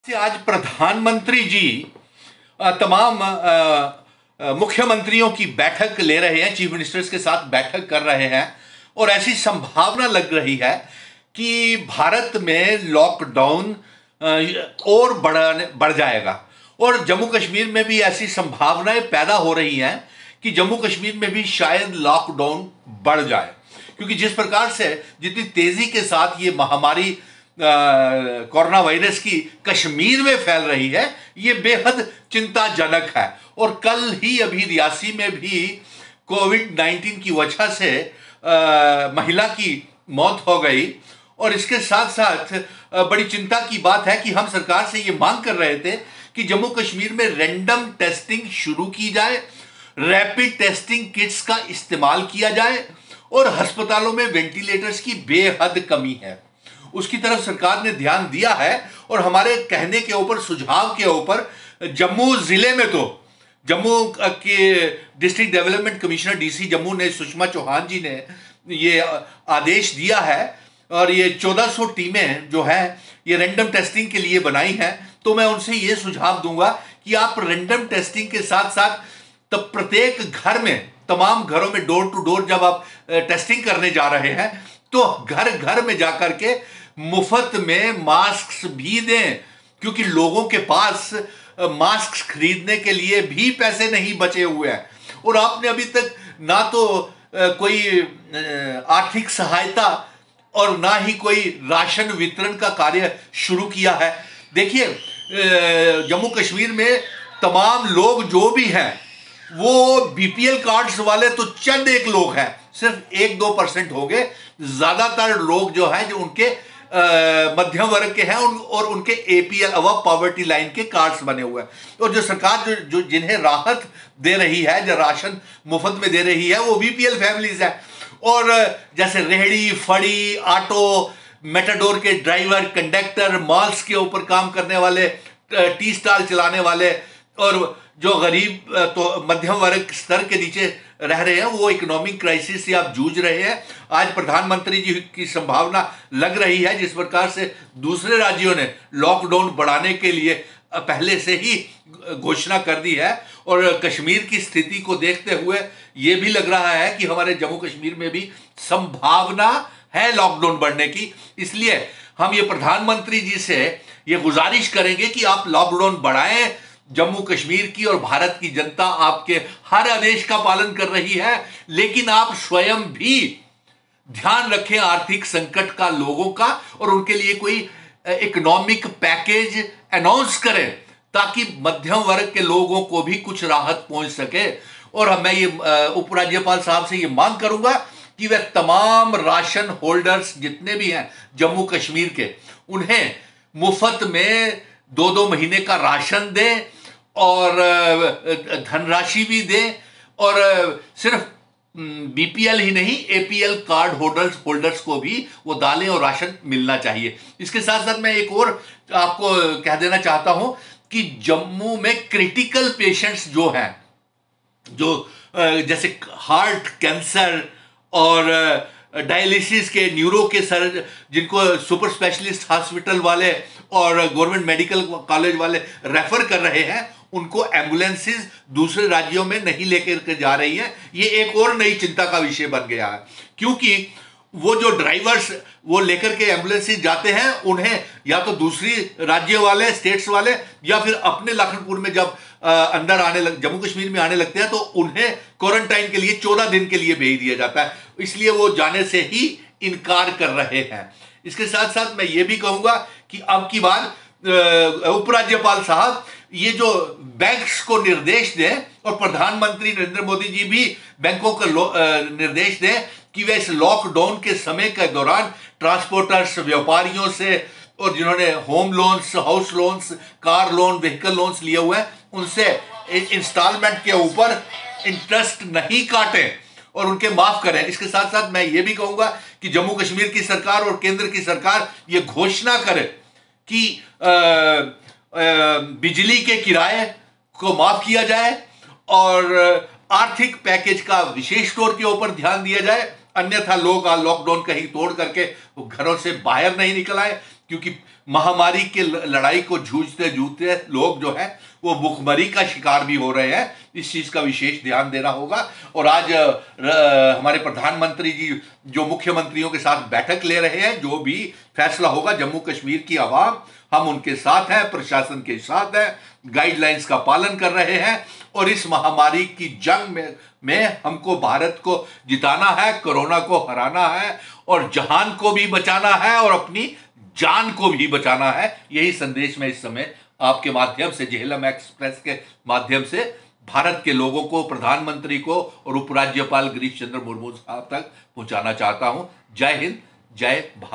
से आज प्रधानमंत्री जी तमाम मुख्यमंत्रियों की बैठक ले रहे हैं, चीफ मिनिस्टर्स के साथ बैठक कर रहे हैं और ऐसी संभावना लग रही है कि भारत में लॉकडाउन और बढ़ जाएगा और जम्मू कश्मीर में भी ऐसी संभावनाएं पैदा हो रही हैं कि जम्मू कश्मीर में भी शायद लॉकडाउन बढ़ जाए, क्योंकि जिस प्रकार से जितनी तेजी के साथ ये महामारी कोरोना वायरस की कश्मीर में फैल रही है, ये बेहद चिंताजनक है। और कल ही अभी रियासी में भी कोविड-19 की वजह से महिला की मौत हो गई। और इसके साथ साथ बड़ी चिंता की बात है कि हम सरकार से ये मांग कर रहे थे कि जम्मू कश्मीर में रैंडम टेस्टिंग शुरू की जाए, रैपिड टेस्टिंग किट्स का इस्तेमाल किया जाए और अस्पतालों में वेंटिलेटर्स की बेहद कमी है, उसकी तरफ सरकार ने ध्यान दिया है। और हमारे कहने के ऊपर, सुझाव के ऊपर जम्मू जिले में तो जम्मू के district development commissioner DC Jammu ने, सुषमा चौहान जी ने ये आदेश दिया है और ये 1400 टीमें जो है ये रैंडम टेस्टिंग के लिए बनाई हैं। तो मैं उनसे ये सुझाव दूंगा कि आप रैंडम टेस्टिंग के साथ साथ तब प्रत्येक घर में, तमाम घरों में डोर टू डोर जब आप टेस्टिंग करने जा रहे हैं तो घर घर में जाकर के मुफ्त में मास्क भी दें, क्योंकि लोगों के पास मास्क खरीदने के लिए भी पैसे नहीं बचे हुए हैं। और आपने अभी तक ना तो कोई आर्थिक सहायता और ना ही कोई राशन वितरण का कार्य शुरू किया है। देखिए, जम्मू कश्मीर में तमाम लोग जो भी हैं वो बीपीएल कार्ड्स वाले तो चंद एक लोग हैं, सिर्फ 1-2% हो गए। ज्यादातर लोग जो हैं जो उनके मध्यम वर्ग के हैं और उनके एपीएल अबव पॉवर्टी लाइन के कार्ड्स बने हुए हैं। और जो सरकार जो जिन्हें राहत दे रही है, जो राशन मुफ्त में दे रही है, वो बीपीएल फैमिलीज है। और जैसे रेहड़ी फड़ी, ऑटो, मेटाडोर के ड्राइवर, कंडक्टर, मॉल्स के ऊपर काम करने वाले, टी स्टॉल चलाने वाले और जो गरीब तो मध्यम वर्ग स्तर के नीचे रह रहे हैं, वो इकोनॉमिक क्राइसिस से आप जूझ रहे हैं। आज प्रधानमंत्री जी की संभावना लग रही है, जिस प्रकार से दूसरे राज्यों ने लॉकडाउन बढ़ाने के लिए पहले से ही घोषणा कर दी है और कश्मीर की स्थिति को देखते हुए ये भी लग रहा है कि हमारे जम्मू कश्मीर में भी संभावना है लॉकडाउन बढ़ने की। इसलिए हम ये प्रधानमंत्री जी से ये गुजारिश करेंगे कि आप लॉकडाउन बढ़ाएं। जम्मू कश्मीर की और भारत की जनता आपके हर आदेश का पालन कर रही है, लेकिन आप स्वयं भी ध्यान रखें आर्थिक संकट का लोगों का और उनके लिए कोई इकोनॉमिक पैकेज अनाउंस करें ताकि मध्यम वर्ग के लोगों को भी कुछ राहत पहुंच सके। और मैं ये उपराज्यपाल साहब से ये मांग करूंगा कि वे तमाम राशन होल्डर्स जितने भी हैं जम्मू कश्मीर के, उन्हें मुफ्त में 2-2 महीने का राशन दें और धनराशि भी दें। और सिर्फ बीपीएल ही नहीं, एपीएल कार्ड होल्डर्स को भी वो दालें और राशन मिलना चाहिए। इसके साथ साथ मैं एक और आपको कह देना चाहता हूं कि जम्मू में क्रिटिकल पेशेंट्स जो हैं, जो जैसे हार्ट कैंसर और डायलिसिस के, न्यूरो के सर, जिनको सुपर स्पेशलिस्ट हॉस्पिटल वाले और गवर्नमेंट मेडिकल कॉलेज वाले रेफर कर रहे हैं, उनको एम्बुलेंसेस दूसरे राज्यों में नहीं लेकर जा रही हैं। ये एक और नई चिंता का विषय बन गया है, क्योंकि वो जो ड्राइवर्स वो लेकर के एम्बुलेंसेस जाते हैं, उन्हें या तो दूसरी राज्य वाले, स्टेट्स वाले, या फिर अपने लखनपुर में जब अंदर जम्मू कश्मीर में आने लगते हैं तो उन्हें क्वारंटाइन के लिए 14 दिन के लिए भेज दिया जाता है, इसलिए वो जाने से ही इनकार कर रहे हैं। इसके साथ साथ मैं ये भी कहूंगा कि अब की बार उपराज्यपाल साहब ये जो बैंक्स को निर्देश दें और प्रधानमंत्री नरेंद्र मोदी जी भी बैंकों को निर्देश दें कि वे इस लॉकडाउन के समय के दौरान ट्रांसपोर्टर्स, व्यापारियों से और जिन्होंने home loans, house loans, car loan, vehicle loans लिए हुए हैं, उनसे इंस्टॉलमेंट के ऊपर इंटरेस्ट नहीं काटें और उनके माफ करें। इसके साथ साथ मैं ये भी कहूंगा कि जम्मू कश्मीर की सरकार और केंद्र की सरकार ये घोषणा करे कि बिजली के किराए को माफ किया जाए और आर्थिक पैकेज का विशेष तौर के ऊपर ध्यान दिया जाए। अन्यथा लोग लॉकडाउन कहीं तोड़ करके घरों से बाहर नहीं निकल आए। क्योंकि महामारी के लड़ाई को जूझते जूझते लोग जो है वो भूखमरी का शिकार भी हो रहे हैं। इस चीज का विशेष ध्यान देना होगा। और आज हमारे प्रधानमंत्री जी जो मुख्यमंत्रियों के साथ बैठक ले रहे हैं, जो भी फैसला होगा, जम्मू कश्मीर की आवाम हम उनके साथ हैं, प्रशासन के साथ हैं, गाइडलाइंस का पालन कर रहे हैं। और इस महामारी की जंग में हमको भारत को जिताना है, कोरोना को हराना है और जहान को भी बचाना है और अपनी जान को भी बचाना है। यही संदेश मैं इस समय आपके माध्यम से, झेलम एक्सप्रेस के माध्यम से भारत के लोगों को, प्रधानमंत्री को और उपराज्यपाल गिरीश चंद्र मुर्मू साहब तक पहुंचाना चाहता हूं। जय हिंद, जय भारत।